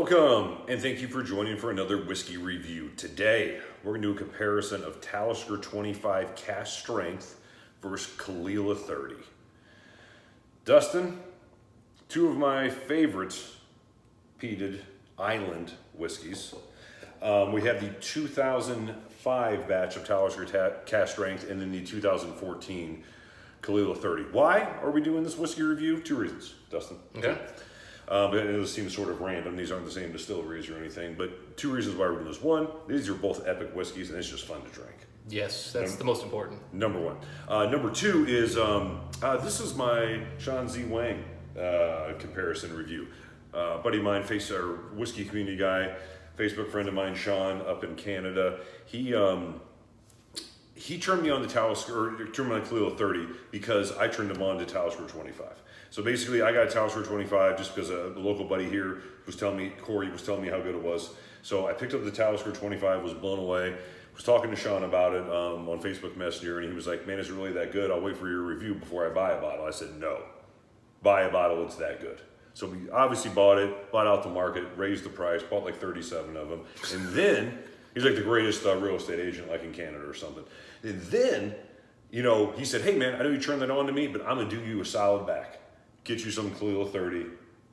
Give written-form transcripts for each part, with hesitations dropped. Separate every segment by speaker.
Speaker 1: Welcome, and thank you for joining for another whiskey review. Today, we're going to do a comparison of Talisker 25 Cask Strength versus Caol Ila 30. Dustin, two of my favorites peated island whiskeys. We have the 2005 batch of Talisker Cask Strength and then the 2014 Caol Ila 30. Why are we doing this whiskey review? Two reasons, Dustin. Okay. But it seems sort of random. These aren't the same distilleries or anything, but two reasons why we're doing this. One, these are both epic whiskeys and it's just fun to drink.
Speaker 2: Yes, that's the most important.
Speaker 1: Number one. Number two is, this is my Shawn Xuan Wang comparison review. Buddy of mine, our whiskey community guy, Facebook friend of mine, Shawn, up in Canada, he turned me on to Talisker, or turned me on to Caol Ila 30 because I turned him on to Talisker 25. So basically, I got Talisker 25 just because a local buddy here was telling me, Corey was telling me how good it was. So I picked up the Talisker 25, was blown away. Was talking to Shawn about it on Facebook Messenger, and he was like, "Man, is it really that good? I'll wait for your review before I buy a bottle." I said, "No, buy a bottle. It's that good." So we obviously bought out the market, raised the price, bought like 37 of them, and then he's like the greatest real estate agent, like in Canada or something. And then, he said, "Hey man, I know you turned that on to me, but I'm gonna do you a solid back. Get you some Caol Ila 30.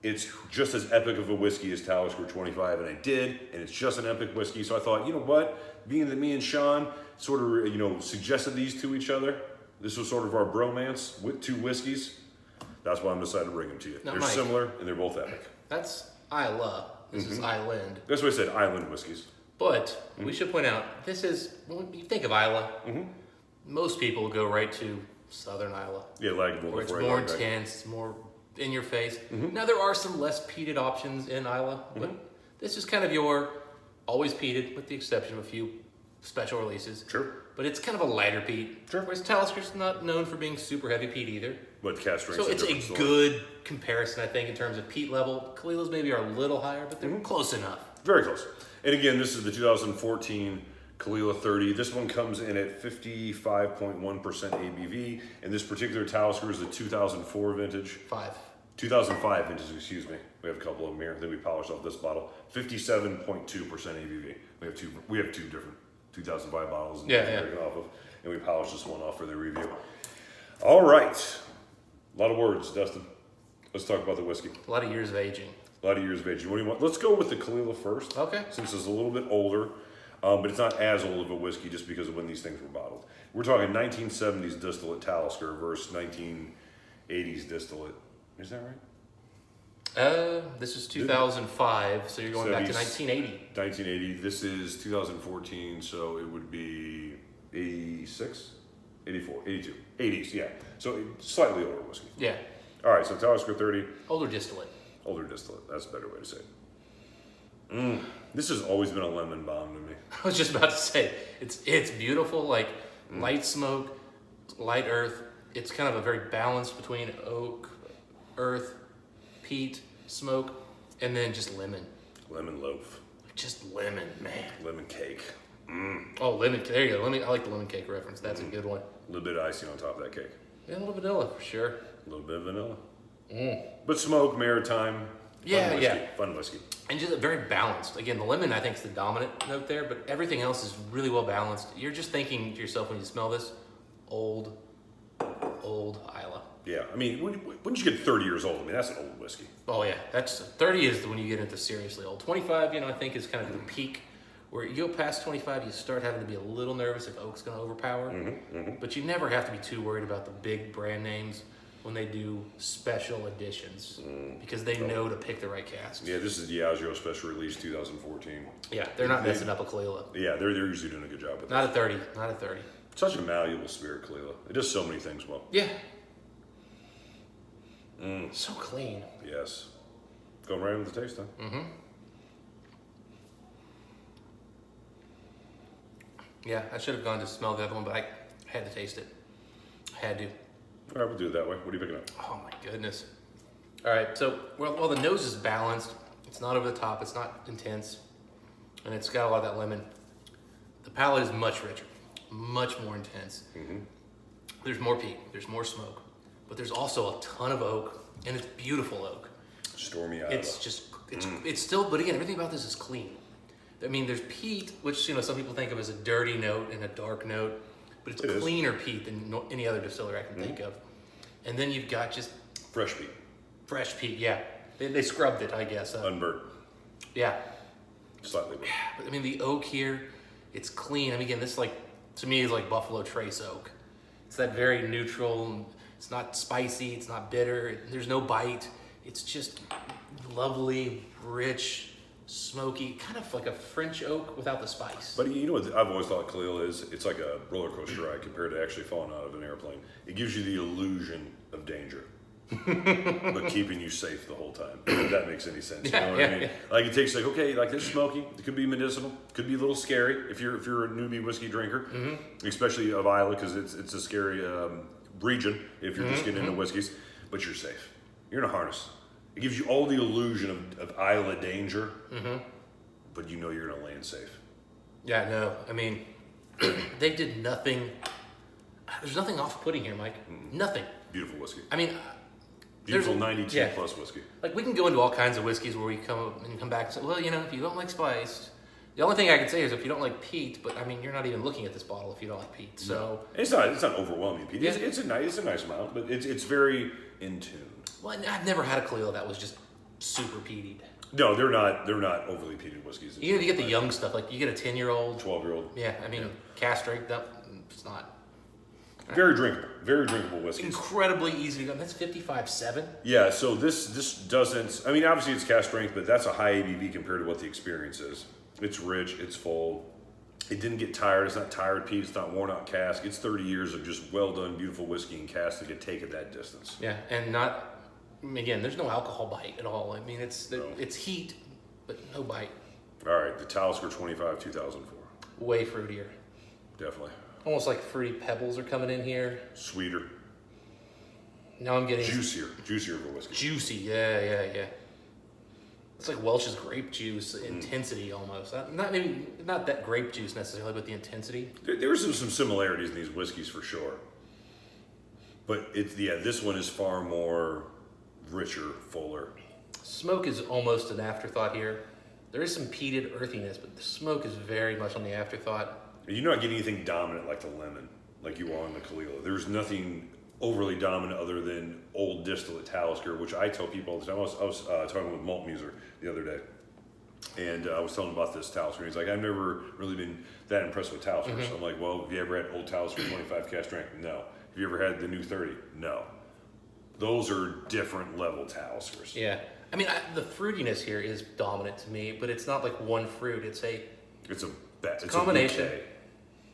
Speaker 1: It's just as epic of a whiskey as Talisker 25, and I did, and it's just an epic whiskey." So I thought, you know what? Being that me and Shawn sort of, suggested these to each other, this was sort of our bromance with two whiskeys. That's why I'm decided to bring them to you.
Speaker 2: Now,
Speaker 1: they're
Speaker 2: Mike,
Speaker 1: similar, and they're both epic.
Speaker 2: That's Ila. This is island.
Speaker 1: That's what I said, island whiskeys.
Speaker 2: But we should point out, this is, when you think of Ila, most people go right to Southern Ila.
Speaker 1: Yeah,
Speaker 2: where it's more intense, more in your face. Now there are some less peated options in Ila, but this is kind of your always peated, with the exception of a few special releases.
Speaker 1: Sure.
Speaker 2: But it's kind of a lighter peat.
Speaker 1: Sure.
Speaker 2: Whereas Talisker's not known for being super heavy peat either.
Speaker 1: But Cask Strength.
Speaker 2: So it's a good comparison, I think, in terms of peat level. Caol Ila's maybe are a little higher, but they're close enough.
Speaker 1: Very close. And again, this is the 2014 Caol Ila 30. This one comes in at 55.1% ABV, and this particular Talisker is the 2004 vintage. 2005 vintage, excuse me. We have a couple of them here. Then we polished off this bottle. 57.2% ABV. We have two different 2005 bottles off of, and we polished this one off for the review. All right. A lot of words, Dustin. Let's talk about the whiskey.
Speaker 2: A lot of years of aging.
Speaker 1: What do you want? Let's go with the Caol Ila first. Okay. Since it's a little bit older, but it's not as old of a whiskey just because of when these things were bottled. We're talking 1970s distillate Talisker versus 1980s distillate. Is that right?
Speaker 2: This is 2005, so you're going back to 1980.
Speaker 1: 1980. This is 2014, so it would be 86, 84, 82, 80s. Yeah. So slightly older whiskey.
Speaker 2: Yeah.
Speaker 1: All right. So Talisker 30.
Speaker 2: Older distillate.
Speaker 1: Older distillate. That's a better way to say it. This has always been a lemon bomb to me.
Speaker 2: I was just about to say, it's beautiful, like light smoke, light earth. It's kind of a very balanced between oak, earth, peat, smoke, and then just lemon.
Speaker 1: Lemon loaf.
Speaker 2: Just lemon, man.
Speaker 1: Lemon cake.
Speaker 2: Oh, lemon. There you go. I like the lemon cake reference. That's a good one.
Speaker 1: A little bit of icing on top of that cake.
Speaker 2: Yeah, a little vanilla for sure.
Speaker 1: A little bit of vanilla. But smoke, maritime. Fun whiskey.
Speaker 2: And just very balanced. Again, the lemon, I think, is the dominant note there, but everything else is really well balanced. You're just thinking to yourself when you smell this, old Ila.
Speaker 1: Yeah, I mean, when you get 30 years old, I mean, that's an old whiskey.
Speaker 2: Oh yeah, that's 30 is when you get into seriously old. 25, I think is kind of the peak. Where you go past 25, you start having to be a little nervous if oak's going to overpower. But you never have to be too worried about the big brand names when they do special editions because they know to pick the right casks.
Speaker 1: Yeah, this is Diageo Special Release 2014.
Speaker 2: Yeah, they're not messing up a Caol Ila.
Speaker 1: Yeah, they're usually doing a good job with
Speaker 2: Not at 30. Not at 30.
Speaker 1: Such a malleable spirit, Caol Ila. It does so many things well.
Speaker 2: Yeah. So clean.
Speaker 1: Yes. Going right with the taste, huh?
Speaker 2: Yeah, I should have gone to smell the other one, but I had to taste it. Had to.
Speaker 1: All right, we'll do it that way. What are you picking up?
Speaker 2: Oh my goodness. All right, so while the nose is balanced, it's not over the top, it's not intense, and it's got a lot of that lemon. The palate is much richer, much more intense. There's more peat, there's more smoke, but there's also a ton of oak, and it's beautiful oak.
Speaker 1: Stormy Ila.
Speaker 2: It's just It's still, but again, everything about this is clean. I mean, there's peat, which some people think of as a dirty note and a dark note, but it's cleaner peat than any other distillery I can think of. And then you've got just
Speaker 1: fresh peat.
Speaker 2: Fresh peat, yeah. They scrubbed it, I guess.
Speaker 1: Unburnt.
Speaker 2: Yeah.
Speaker 1: Slightly burnt.
Speaker 2: But I mean, the oak here, it's clean. I mean, again, this to me is like Buffalo Trace oak. It's that very neutral. It's not spicy. It's not bitter. There's no bite. It's just lovely, rich, smoky, kind of like a French oak without the spice.
Speaker 1: But you know what I've always thought Caol Ila is? It's like a roller coaster ride compared to actually falling out of an airplane. It gives you the illusion of danger, but keeping you safe the whole time. If that makes any sense. You know what I mean? Like it takes okay, like this smoky. It could be medicinal. Could be a little scary if you're a newbie whiskey drinker, especially of Islay because it's a scary region if you're just getting into whiskeys. But you're safe. You're in a harness. It gives you all the illusion of Islay danger, but you know you're gonna land safe.
Speaker 2: Yeah, no. I mean, they did nothing. There's nothing off-putting here, Mike. Nothing.
Speaker 1: Beautiful whiskey.
Speaker 2: I mean,
Speaker 1: beautiful 92 plus whiskey.
Speaker 2: Like we can go into all kinds of whiskeys where we come back and say, well, if you don't like spice, the only thing I can say is if you don't like peat, but I mean, you're not even looking at this bottle if you don't like peat. So
Speaker 1: it's not overwhelming peat. It's a nice amount, but it's very in tune.
Speaker 2: Well, I've never had a Caol Ila that was just super peated.
Speaker 1: No, they're not overly peated whiskeys.
Speaker 2: Even if you get the young stuff, like you get a 10-year-old,
Speaker 1: 12-year-old.
Speaker 2: Yeah, I mean, cask strength, it's not.
Speaker 1: Very drinkable whiskey.
Speaker 2: Incredibly easy to go. That's 55.7.
Speaker 1: Yeah, so this doesn't. I mean, obviously it's cask strength, but that's a high ABV compared to what the experience is. It's rich. It's full. It didn't get tired. It's not tired peat. It's not worn out cask. It's 30 years of just well done, beautiful whiskey and cask that could take it that distance.
Speaker 2: Yeah, and again, there's no alcohol bite at all. I mean, it's heat, but no bite.
Speaker 1: All right, the Talisker 25 2004.
Speaker 2: Way fruitier.
Speaker 1: Definitely.
Speaker 2: Almost like fruity pebbles are coming in here.
Speaker 1: Sweeter.
Speaker 2: Now I'm getting
Speaker 1: juicier of a whiskey.
Speaker 2: Juicy, yeah. It's like Welch's grape juice intensity almost. Not that grape juice necessarily, but the intensity.
Speaker 1: There's some similarities in these whiskeys for sure. But this one is far more richer, fuller.
Speaker 2: Smoke is almost an afterthought here. There is some peated earthiness, but the smoke is very much on the afterthought.
Speaker 1: You're not getting anything dominant like the lemon, like you are on the Caol Ila. There's nothing overly dominant other than old distillate Talisker, which I tell people all the time. I was talking with Malt Muser the other day, and I was telling him about this Talisker. He's like, I've never really been that impressed with Talisker. So I'm like, well, have you ever had old Talisker 25 cask strength? No. Have you ever had the new 30? No. Those are different level Taliskers.
Speaker 2: Yeah. I mean, the fruitiness here is dominant to me, but it's not like one fruit. It's a
Speaker 1: A
Speaker 2: combination.
Speaker 1: bouquet.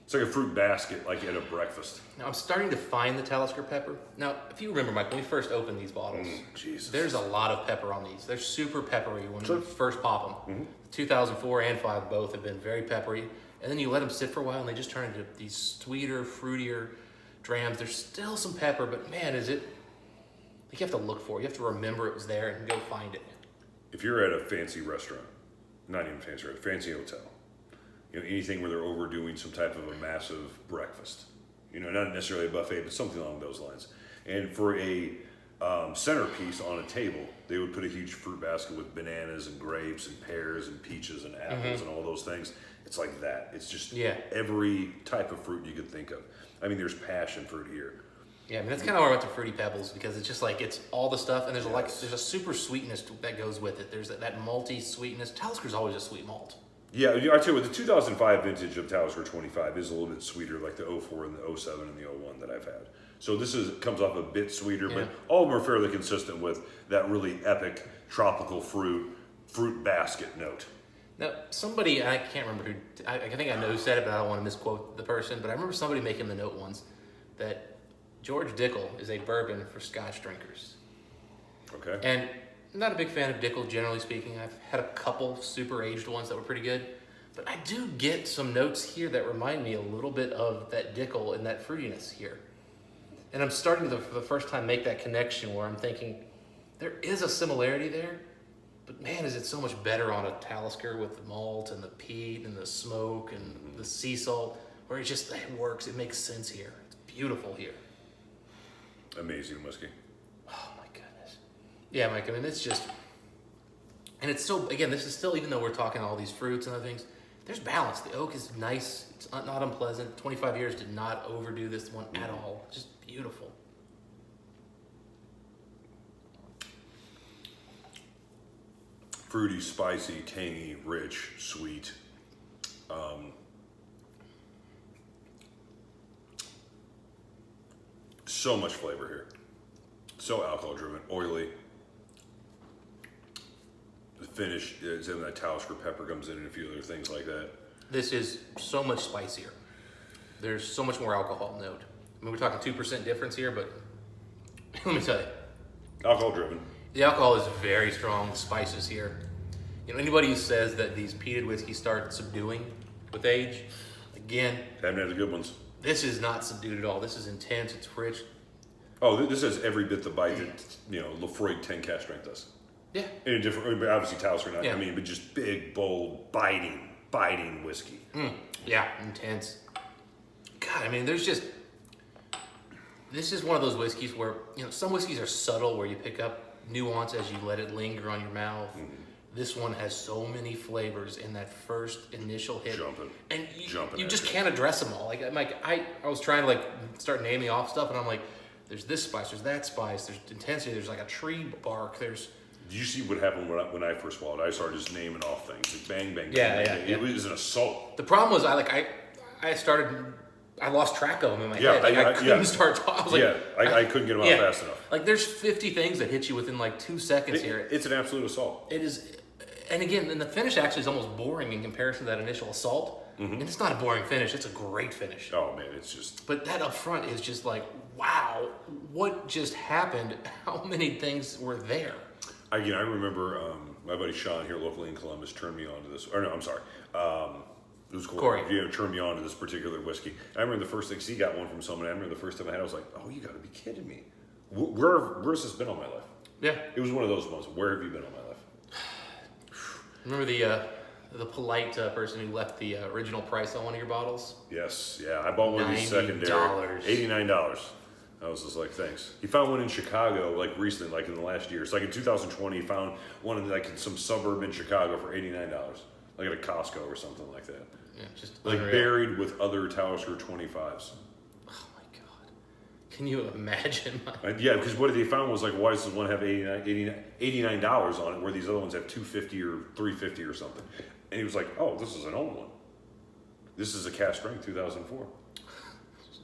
Speaker 1: It's like a fruit basket, like at a breakfast.
Speaker 2: Now, I'm starting to find the Talisker pepper. Now, if you remember, Mike, when we first opened these bottles, there's a lot of pepper on these. They're super peppery when you first pop them. 2004 and 5 both have been very peppery. And then you let them sit for a while, and they just turn into these sweeter, fruitier drams. There's still some pepper, but man, you have to look for it. You have to remember it was there and go find it.
Speaker 1: If you're at a fancy restaurant, not even fancy restaurant, fancy hotel, anything where they're overdoing some type of a massive breakfast, not necessarily a buffet, but something along those lines. And for a centerpiece on a table, they would put a huge fruit basket with bananas and grapes and pears and peaches and apples and all those things. It's like that. It's just every type of fruit you could think of. I mean, there's passion fruit here.
Speaker 2: Yeah, I mean, that's kind of why I went to Fruity Pebbles, because it's just like, it's all the stuff, and there's a super sweetness that goes with it. There's that malty sweetness. Talisker's always a sweet malt.
Speaker 1: Yeah, I tell you what, the 2005 vintage of Talisker 25 is a little bit sweeter, like the 04 and the 07 and the 01 that I've had. So this comes off a bit sweeter, but all of them are fairly consistent with that really epic tropical fruit basket note.
Speaker 2: Now, somebody, I can't remember who, I think I know who said it, but I don't want to misquote the person, but I remember somebody making the note once that George Dickel is a bourbon for Scotch drinkers.
Speaker 1: Okay.
Speaker 2: And I'm not a big fan of Dickel, generally speaking. I've had a couple super aged ones that were pretty good. But I do get some notes here that remind me a little bit of that Dickel and that fruitiness here. And I'm starting to, for the first time, make that connection where I'm thinking, there is a similarity there, but man, is it so much better on a Talisker with the malt and the peat and the smoke and the sea salt, where it works, it makes sense here. It's beautiful here.
Speaker 1: Amazing whiskey.
Speaker 2: Oh my goodness. Yeah, Mike, I mean, it's just And it's still, again, this is still, even though we're talking all these fruits and other things, there's balance. The oak is nice. It's not unpleasant. 25 years did not overdo this one at all. Just beautiful.
Speaker 1: Fruity, spicy, tangy, rich, sweet. So much flavor here. So alcohol driven, oily. The finish is in that Talisker pepper comes in and a few other things like that.
Speaker 2: This is so much spicier. There's so much more alcohol note. I mean, we're talking 2% difference here, but let me tell you.
Speaker 1: Alcohol driven.
Speaker 2: The alcohol is very strong, the spices here. You know, anybody who says that these peated whiskeys start subduing with age, again,
Speaker 1: Haven't had the good ones.
Speaker 2: this is not subdued at all. This is intense, it's rich.
Speaker 1: Oh, this has every bit the bite that, Lafroig 10 cask strength does.
Speaker 2: Yeah.
Speaker 1: In a different, obviously Talisker not,
Speaker 2: Yeah.
Speaker 1: but just big, bold, biting whiskey.
Speaker 2: Yeah, intense. God, I mean, this is one of those whiskeys where, some whiskeys are subtle where you pick up nuance as you let it linger on your mouth. This one has so many flavors in that first initial hit. And you just can't address them all. I was trying to start naming off stuff, and I'm like, there's this spice, there's that spice, there's intensity, there's like a tree bark, there's...
Speaker 1: Did you see what happened when I first swallowed? I started just naming off things. Like bang, bang,
Speaker 2: Yeah,
Speaker 1: bang.
Speaker 2: yeah,
Speaker 1: It was an assault.
Speaker 2: The problem was I lost track of them in my head. I couldn't start talking. I was like,
Speaker 1: I couldn't get them out fast enough.
Speaker 2: Like there's 50 things that hit you within 2 seconds here.
Speaker 1: It's an absolute assault.
Speaker 2: It is, and again, and the finish actually is almost boring in comparison to that initial assault. And it's not a boring finish, it's a great finish.
Speaker 1: Oh man, it's just...
Speaker 2: But that up front is just like, wow, what just happened? How many things were there?
Speaker 1: I remember my buddy Shawn here locally in Columbus turned me on to this. Or no, I'm sorry. It was
Speaker 2: Corey.
Speaker 1: Turned me on to this particular whiskey. I remember the first thing, because he got one from someone. I remember the first time I had it, I was like, oh, you got to be kidding me. Where's this been all my life?
Speaker 2: Yeah.
Speaker 1: It was one of those ones. Where have you been all my life?
Speaker 2: Remember the polite person who left the original price on one of your bottles?
Speaker 1: Yes, yeah. I bought one of these secondary. $89. I was just like, thanks. He found one in Chicago, recently, in the last year. It's in 2020, he found one in some suburb in Chicago for $89. At a Costco or something like that.
Speaker 2: Yeah, just
Speaker 1: buried with other Talisker 25s.
Speaker 2: Oh my God. Can you imagine?
Speaker 1: Yeah, because what they found was why does this one have $89 on it where these other ones have $250 or $350 or something? And he was like, oh, this is an old one. This is a cask strength 2004.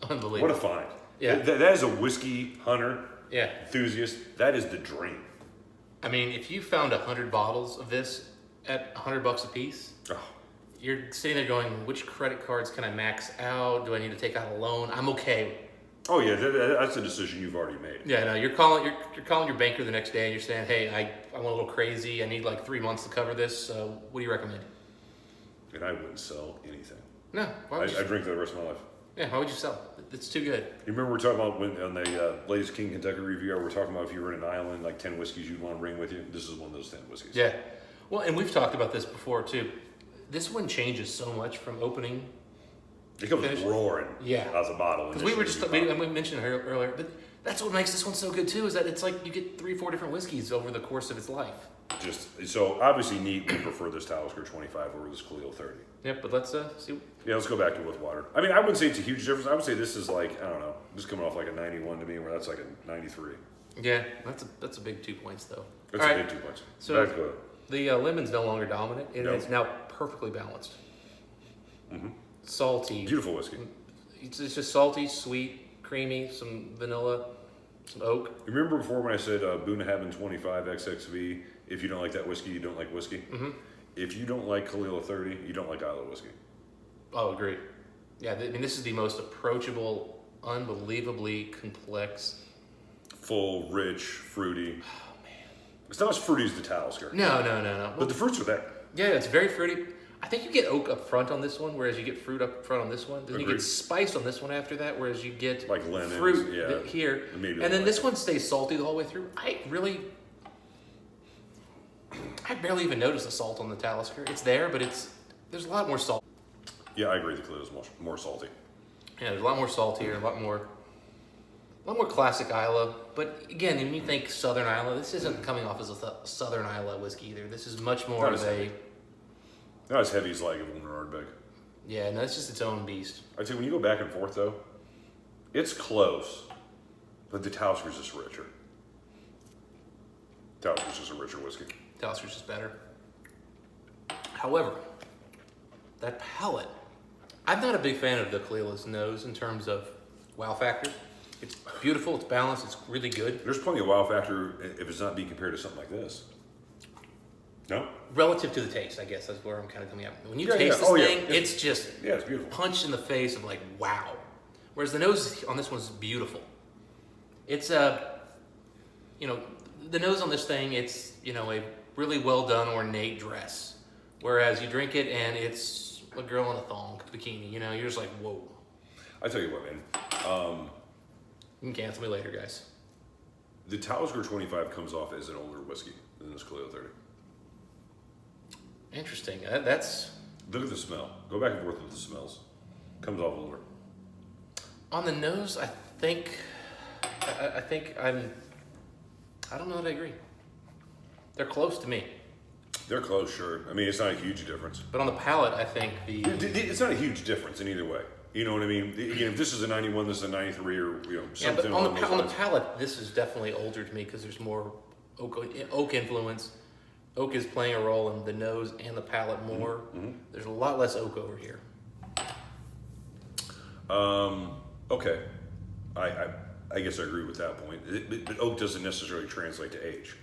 Speaker 2: Unbelievable.
Speaker 1: What a find.
Speaker 2: Yeah.
Speaker 1: That is a whiskey hunter,
Speaker 2: yeah,
Speaker 1: enthusiast. That is the dream.
Speaker 2: I mean, if you found 100 bottles of this at $100 a piece, you're sitting there going, which credit cards can I max out? Do I need to take out a loan? I'm okay.
Speaker 1: Oh yeah, that's a decision you've already made.
Speaker 2: Yeah, no, you're calling your banker the next day and you're saying, hey, I went a little crazy. I need 3 months to cover this. What do you recommend?
Speaker 1: And I wouldn't sell anything.
Speaker 2: No,
Speaker 1: I drink for the rest of my life.
Speaker 2: Yeah, why would you sell? It's too good.
Speaker 1: You remember we were talking about on the latest King Kentucky review, we were talking about if you were in an island, 10 whiskeys you'd want to bring with you. This is one of those 10 whiskeys.
Speaker 2: Yeah. Well, and we've talked about this before too. This one changes so much from opening.
Speaker 1: It comes roaring out the bottle.
Speaker 2: Because we mentioned it earlier, but that's what makes this one so good too, is that it's you get 3-4 different whiskeys over the course of its life.
Speaker 1: So obviously neat, we prefer this Talisker 25 over this Caol Ila 30.
Speaker 2: Yep, but let's see.
Speaker 1: Yeah, let's go back to with water. I mean, I wouldn't say it's a huge difference. I would say this is I don't know, this is coming off a 91 to me, where that's a 93.
Speaker 2: Yeah, that's a big 2 points though.
Speaker 1: That's a big 2 points.
Speaker 2: So the lemon's no longer dominant, and it's now perfectly balanced.
Speaker 1: Mm-hmm.
Speaker 2: Salty.
Speaker 1: Beautiful whiskey.
Speaker 2: It's just salty, sweet, creamy, some vanilla, some oak.
Speaker 1: Remember before when I said Bunnahabhain 25 XXV, if you don't like that whiskey, you don't like whiskey? Mm-hmm. If you don't like Caol Ila 30, you don't like Isla whiskey. Oh,
Speaker 2: agreed. Yeah, I mean, this is the most approachable, unbelievably complex.
Speaker 1: Full, rich, fruity. Oh, man. It's not as fruity as the Talisker.
Speaker 2: No.
Speaker 1: But the fruits are there.
Speaker 2: Yeah, it's very fruity. I think you get oak up front on this one, whereas you get fruit up front on this one. Then you get spice on this one after that, whereas you get
Speaker 1: lemons,
Speaker 2: fruit here. And then this one stays salty the whole way through. I barely even notice the salt on the Talisker. It's there, but there's a lot more salt.
Speaker 1: Yeah, I agree. The Caol Ila is more salty.
Speaker 2: Yeah, there's a lot more salt here, a lot more A lot more classic Isla, but again, when you think Southern Isla, this isn't coming off as a Southern Isla whiskey either. This is much more
Speaker 1: Not
Speaker 2: of
Speaker 1: as
Speaker 2: a...
Speaker 1: heavy. Not as heavy as Lagavulin or Ardbeg.
Speaker 2: Yeah, no, it's just its own beast.
Speaker 1: I'd say when you go back and forth, though, it's close, but the Talisker's just richer. Talisker's just a richer whiskey.
Speaker 2: Talister's just better. However, that palate, I'm not a big fan of the Caol Ila's nose in terms of wow factor. It's beautiful, it's balanced, it's really good.
Speaker 1: There's plenty of wow factor if it's not being compared to something like this. No?
Speaker 2: Relative to the taste, I guess that's where I'm kind of coming up. When you
Speaker 1: Yeah,
Speaker 2: taste
Speaker 1: yeah.
Speaker 2: this
Speaker 1: Oh,
Speaker 2: thing,
Speaker 1: yeah.
Speaker 2: it's just
Speaker 1: Yeah, it's beautiful.
Speaker 2: punched in the face of like, wow. Whereas the nose on this one's beautiful. It's a, the nose on this thing, it's, a really well done ornate dress. Whereas you drink it and it's a girl in a thong bikini, you're just like, whoa.
Speaker 1: I tell you what, man.
Speaker 2: You can cancel me later, guys.
Speaker 1: The Talisker 25 comes off as an older whiskey than this Caol Ila 30.
Speaker 2: Interesting. That's
Speaker 1: Look at the smell. Go back and forth with the smells. Comes off older.
Speaker 2: on the nose. I think I don't know that I agree. They're close to me,
Speaker 1: They're close, sure. I mean, it's not a huge difference.
Speaker 2: but on the palate, I think the
Speaker 1: It's not a huge difference in either way. You know what I mean? Again, if this is a 91, this is a 93, or
Speaker 2: yeah.
Speaker 1: something
Speaker 2: But on
Speaker 1: along
Speaker 2: the
Speaker 1: those
Speaker 2: on the
Speaker 1: lines.
Speaker 2: palate, this is definitely older to me because there's more oak influence. Oak is playing a role in the nose and the palate more.
Speaker 1: Mm-hmm.
Speaker 2: There's a lot less oak over here.
Speaker 1: Okay, I guess I agree with that point. But oak doesn't necessarily translate to age.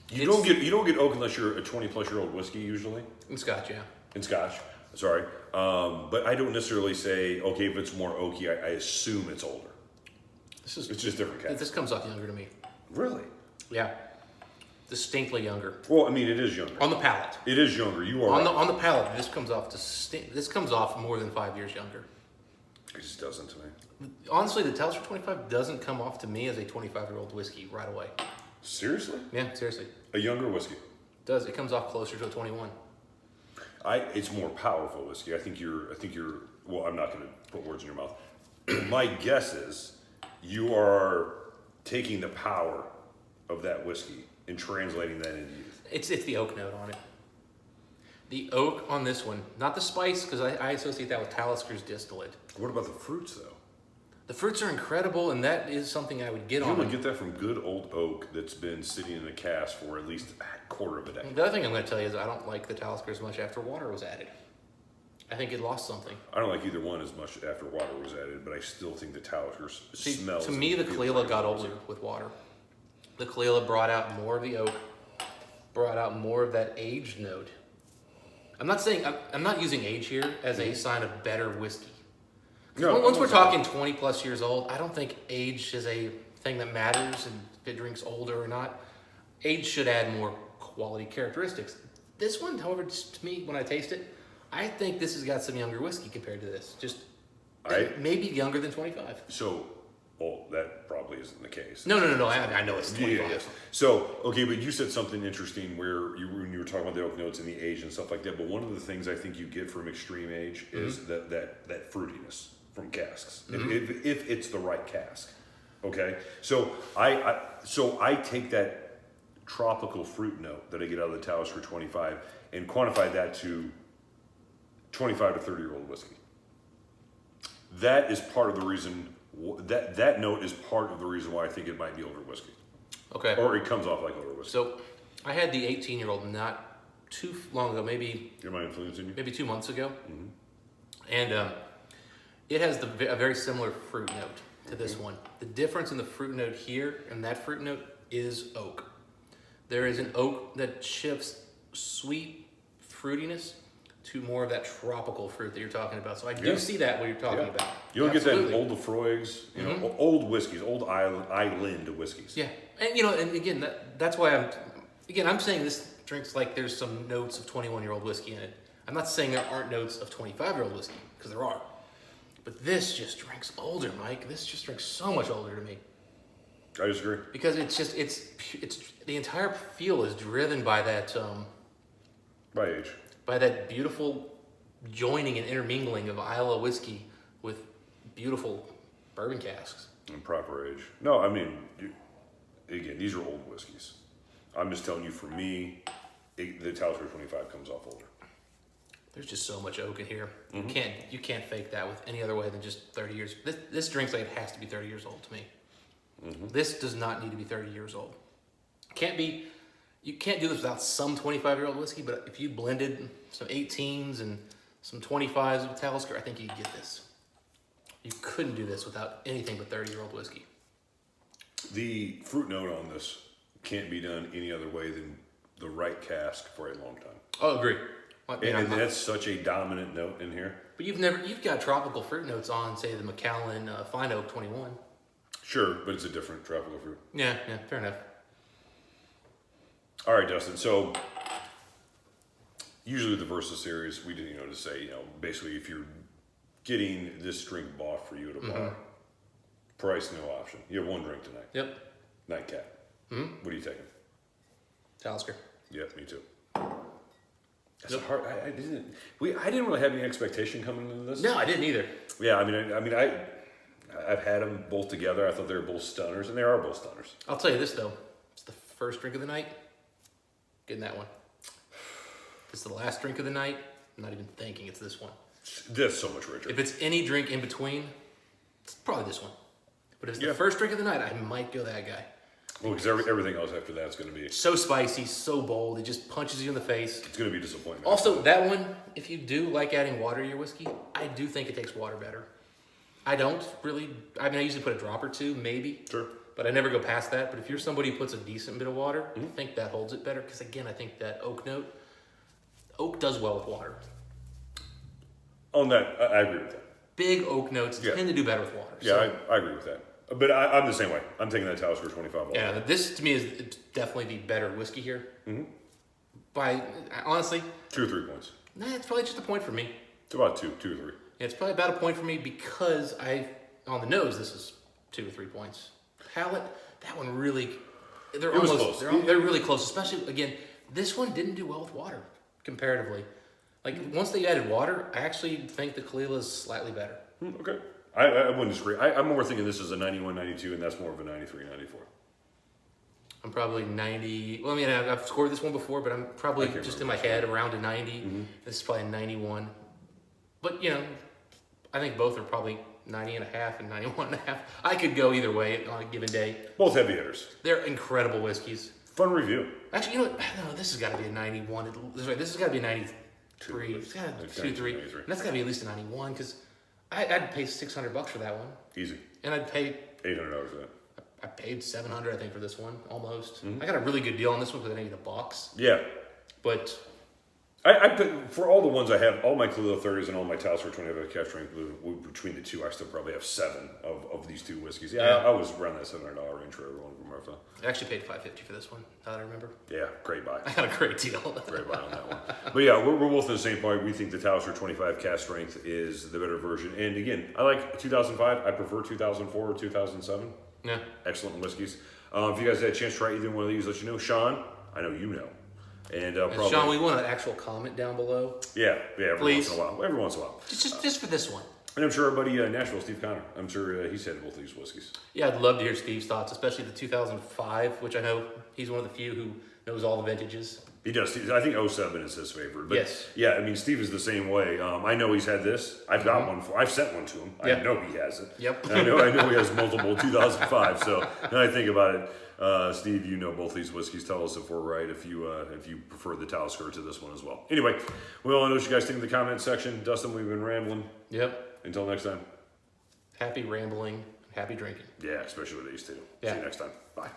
Speaker 1: You don't get oak unless you're a 20-plus-year-old whiskey usually.
Speaker 2: In Scotch, yeah.
Speaker 1: In Scotch, sorry. But I don't necessarily say, okay, if it's more oaky, I assume it's older. It's just different cats.
Speaker 2: This comes off younger to me.
Speaker 1: Really?
Speaker 2: Yeah, distinctly younger
Speaker 1: Well, I mean, it is younger.
Speaker 2: on the palate.
Speaker 1: It is younger. You are
Speaker 2: On
Speaker 1: right.
Speaker 2: the palate, this comes off more than 5 years younger.
Speaker 1: It just doesn't to me.
Speaker 2: Honestly, the Talisker 25 doesn't come off to me as a 25-year-old whiskey right away.
Speaker 1: Seriously?
Speaker 2: Yeah, seriously.
Speaker 1: A younger whiskey.
Speaker 2: It comes off closer to a 21.
Speaker 1: It's more powerful whiskey. I think you're. Well, I'm not going to put words in your mouth. My guess is you are taking the power of that whiskey and translating that into youth.
Speaker 2: It's the oak note on it. The oak on this one, not the spice, because I associate that with Talisker's distillate.
Speaker 1: What about the fruits, though?
Speaker 2: The fruits are incredible, and that is something I would get
Speaker 1: You
Speaker 2: on.
Speaker 1: only get that from good old oak that's been sitting in a cask for at least a quarter of a decade.
Speaker 2: The other thing I'm going to tell you is I don't like the Talisker as much after water was added. I think it lost something.
Speaker 1: I don't like either one as much after water was added, but I still think the Talisker
Speaker 2: See,
Speaker 1: smells.
Speaker 2: to me, the
Speaker 1: and
Speaker 2: Caol
Speaker 1: feels
Speaker 2: Ila
Speaker 1: like
Speaker 2: got
Speaker 1: it.
Speaker 2: older with water. The Caol Ila brought out more of the oak, brought out more of that aged note. I'm not using age here as a sign of better whiskey.
Speaker 1: No,
Speaker 2: Once we're
Speaker 1: almost not.
Speaker 2: talking 20 plus years old, I don't think age is a thing that matters and if it drinks older or not. Age should add more quality characteristics. This one, however, just to me, when I taste it, I think this has got some younger whiskey compared to this. Just maybe younger than 25.
Speaker 1: So, well, that probably isn't the case.
Speaker 2: No. I know it's 25.
Speaker 1: Yeah. So, okay, but you said something interesting when you were talking about the oak notes and the age and stuff like that. But one of the things I think you get from extreme age is that fruitiness from casks, if it's the right cask. Okay, so I take that tropical fruit note that I get out of the Talisker 25 and quantify that to 25 to 30-year-old whiskey. That is part of the reason. That note is part of the reason why I think it might be older whiskey.
Speaker 2: Okay.
Speaker 1: Or it comes off like older whiskey.
Speaker 2: So I had the 18-year-old not too long ago, maybe
Speaker 1: Am I influencing you?
Speaker 2: 2 months ago. And it has a very similar fruit note to this one. The difference in the fruit note here and that fruit note is oak. There is an oak that shifts sweet fruitiness to more of that tropical fruit that you're talking about. So I do see that what you're talking about.
Speaker 1: You don't get that in
Speaker 2: Absolutely.
Speaker 1: old Lefroy's, old whiskeys, old island whiskeys.
Speaker 2: Yeah, and and again, that's why I'm saying this drinks like there's some notes of 21-year-old whiskey in it. I'm not saying there aren't notes of 25-year-old whiskey, because there are. But this just drinks older, Mike. This just drinks so much older to me.
Speaker 1: I disagree.
Speaker 2: Because it's the entire feel is driven by that
Speaker 1: By age.
Speaker 2: by that beautiful joining and intermingling of Isla whiskey with beautiful bourbon casks.
Speaker 1: And proper age. No, I mean, again, these are old whiskeys. I'm just telling you, for me, the Talisker 25 comes off older.
Speaker 2: There's just so much oak in here. You can't fake that with any other way than just 30 years. This drinks like it has to be 30 years old to me. This does not need to be 30 years old. You can't do this without some 25-year-old whiskey, but if you blended some 18s and some 25s with Talisker, I think you'd get this. You couldn't do this without anything but 30-year-old whiskey.
Speaker 1: The fruit note on this can't be done any other way than the right cask for a long time.
Speaker 2: Oh, agree.
Speaker 1: And that's such a dominant note in here.
Speaker 2: But you've got tropical fruit notes on, say, the Macallan Fine Oak 21.
Speaker 1: Sure, but it's a different tropical fruit.
Speaker 2: Yeah, fair enough.
Speaker 1: All right, Dustin. So usually with the Versa series, we didn't to say, basically if you're getting this drink bought for you at a bar, price no option. You have one drink tonight.
Speaker 2: Yep.
Speaker 1: Nightcap. What are you taking?
Speaker 2: Talisker.
Speaker 1: Yep, me too. That's hard. I didn't really have any expectation coming into this.
Speaker 2: No, I didn't either.
Speaker 1: Yeah, I've had them both together. I thought they were both stunners, and they are both stunners.
Speaker 2: I'll tell you this though, it's the first drink of the night. Getting that one. If it's the last drink of the night, I'm not even thinking it's this one.
Speaker 1: That's so much richer.
Speaker 2: If it's any drink in between, it's probably this one. But if it's the first drink of the night, I might go that guy.
Speaker 1: Well, because everything else after that's going to be...
Speaker 2: So spicy, so bold, it just punches you in the face.
Speaker 1: It's going to be disappointment.
Speaker 2: Also, that one, if you do like adding water to your whiskey, I do think it takes water better. I don't really... I usually put a drop or two, maybe.
Speaker 1: Sure.
Speaker 2: But I never go past that. But if you're somebody who puts a decent bit of water, I think that holds it better. Because again, I think that oak does well with water.
Speaker 1: On that, I agree with that.
Speaker 2: Big oak notes tend to do better with water.
Speaker 1: Yeah, I agree with that. But I'm the same way. I'm taking that Talisker 25.
Speaker 2: Yeah, this to me is definitely the better whiskey here. By honestly,
Speaker 1: 2 or 3 points.
Speaker 2: Nah, it's probably just a point for me.
Speaker 1: It's about 2 or 3.
Speaker 2: Yeah, it's probably about a point for me because on the nose, this is 2 or 3 points. Palate, that one really, they're
Speaker 1: close.
Speaker 2: They're really close. Especially again, this one didn't do well with water comparatively. Like once they added water, I actually think the Caol Ila is slightly better.
Speaker 1: Okay, I wouldn't disagree. I'm more thinking this is a 91, 92, and that's more of a 93, 94.
Speaker 2: I'm probably 90. Well, I've scored this one before, but I'm probably just in my head around a 90. This is probably a 91. But I think both are probably 90 and a half and 91 and a half. I could go either way on a given day.
Speaker 1: Both heavy hitters.
Speaker 2: They're incredible whiskeys.
Speaker 1: Fun review.
Speaker 2: Actually, you know what? No, this has got to be a 91. This has got to be a 93. It's got to be 2, 3. And that's got to be at least a 91 because I'd pay $600 for that one.
Speaker 1: Easy.
Speaker 2: And I'd pay
Speaker 1: $800 for that.
Speaker 2: I paid $700, I think, for this one, almost. I got a really good deal on this one because I didn't get a box.
Speaker 1: Yeah.
Speaker 2: But
Speaker 1: I put, for all the ones I have, all my Caol Ila 30s and all my Talisker 25 cash drink between the two, I still probably have 7 of these 2 whiskeys. Yeah. I was around that $700 range for every one of them.
Speaker 2: I actually paid $550 for this one, now that I remember.
Speaker 1: Yeah, great buy.
Speaker 2: I got a great deal.
Speaker 1: Great buy on that one. But yeah, we're both at the same point. We think the Talisker 25 cask strength is the better version. And again, I like 2005. I prefer 2004 or 2007.
Speaker 2: Yeah.
Speaker 1: Excellent whiskeys. If you guys had a chance to try either one of these, let you know. Sean, I know you know. And probably,
Speaker 2: Sean, we want an actual comment down below.
Speaker 1: Yeah, every
Speaker 2: Please.
Speaker 1: once in a while. Every once in a while.
Speaker 2: Just for this one.
Speaker 1: And I'm sure our buddy Nashville, Steve Connor, I'm sure he's had both of these whiskeys.
Speaker 2: Yeah, I'd love to hear Steve's thoughts, especially the 2005, which I know he's one of the few who knows all the vintages.
Speaker 1: He does. I think 07 is his favorite. But
Speaker 2: yes.
Speaker 1: Yeah, Steve is the same way. I know he's had this. I've got one. I've sent one to him.
Speaker 2: Yep.
Speaker 1: I know he has it.
Speaker 2: Yep.
Speaker 1: And I know he has multiple 2005. So now I think about it, Steve, you know both these whiskeys. Tell us if we're right. If you prefer the Talisker to this one as well. Anyway, we all know what you guys think in the comment section. Dustin, we've been rambling.
Speaker 2: Yep.
Speaker 1: Until next time.
Speaker 2: Happy rambling, happy drinking.
Speaker 1: Yeah, especially with these two.
Speaker 2: Yeah.
Speaker 1: See you next time. Bye.